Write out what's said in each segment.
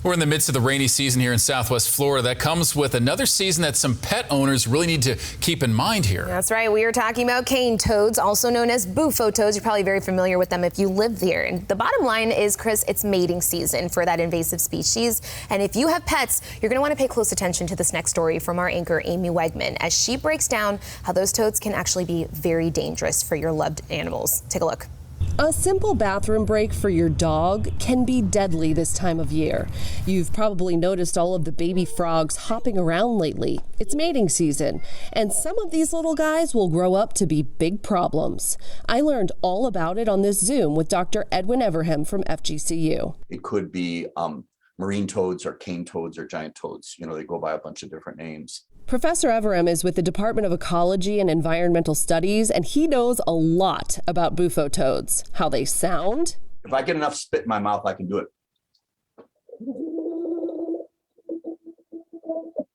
We're in the midst of the rainy season here in Southwest Florida. That comes with another season that some pet owners really need to keep in mind here. That's right. We are talking about cane toads, also known as Bufo toads. You're probably very familiar with them if you live here. And the bottom line is, Chris, it's mating season for that invasive species. And if you have pets, you're going to want to pay close attention to this next story from our anchor, Amy Wegman, as she breaks down how those toads can actually be very dangerous for your loved animals. Take a look. A simple bathroom break for your dog can be deadly this time of year. You've probably noticed all of the baby frogs hopping around lately. It's mating season, and some of these little guys will grow up to be big problems. I learned all about it on this Zoom with Dr. Edwin Everham from FGCU. It could be marine toads or cane toads or giant toads. You know, they go by a bunch of different names. Professor Everham is with the Department of Ecology and Environmental Studies, and he knows a lot about Bufo toads, how they sound. If I get enough spit in my mouth, I can do it.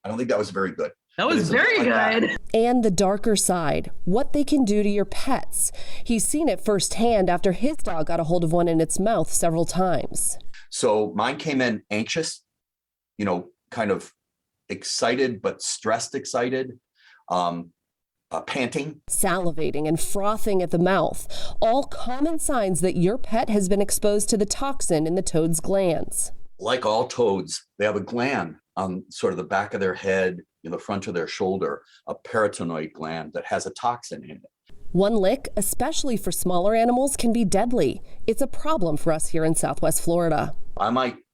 I don't think that was very good. That was very good. And the darker side, what they can do to your pets. He's seen it firsthand after his dog got a hold of one in its mouth several times. So mine came in anxious, kind of excited, but stressed excited, panting, salivating and frothing at the mouth, all common signs that your pet has been exposed to the toxin in the toad's glands. Like all toads, they have a gland on sort of the back of their head, in the front of their shoulder, a peritoneal gland that has a toxin in it. One lick, especially for smaller animals, can be deadly. It's a problem for us here in Southwest Florida.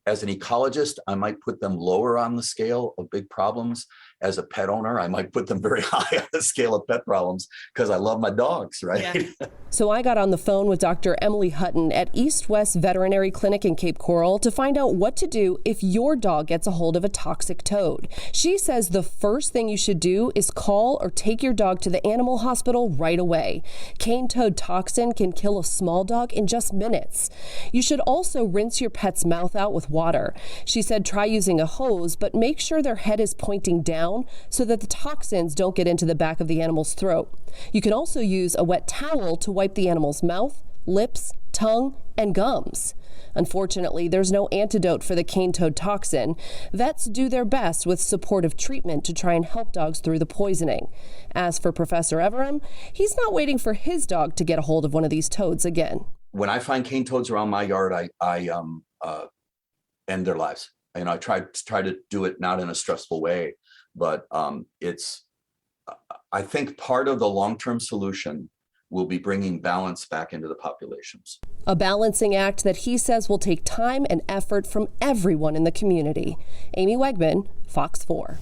As an ecologist, I might put them lower on the scale of big problems. As a pet owner, I might put them very high on the scale of pet problems because I love my dogs, right? Yeah. So I got on the phone with Dr. Emily Hutton at East West Veterinary Clinic in Cape Coral to find out what to do if your dog gets a hold of a toxic toad. She says the first thing you should do is call or take your dog to the animal hospital right away. Cane toad toxin can kill a small dog in just minutes. You should also rinse your pet's mouth out with water. She said try using a hose, but make sure their head is pointing down so that the toxins don't get into the back of the animal's throat. You can also use a wet towel to wipe the animal's mouth, lips, tongue, and gums. Unfortunately, there's no antidote for the cane toad toxin. Vets do their best with supportive treatment to try and help dogs through the poisoning. As for Professor Everham, he's not waiting for his dog to get a hold of one of these toads again. When I find cane toads around my yard, I end their lives. And I try to do it not in a stressful way, but I think part of the long-term solution will be bringing balance back into the populations. A balancing act that he says will take time and effort from everyone in the community. Amy Wegman, Fox 4.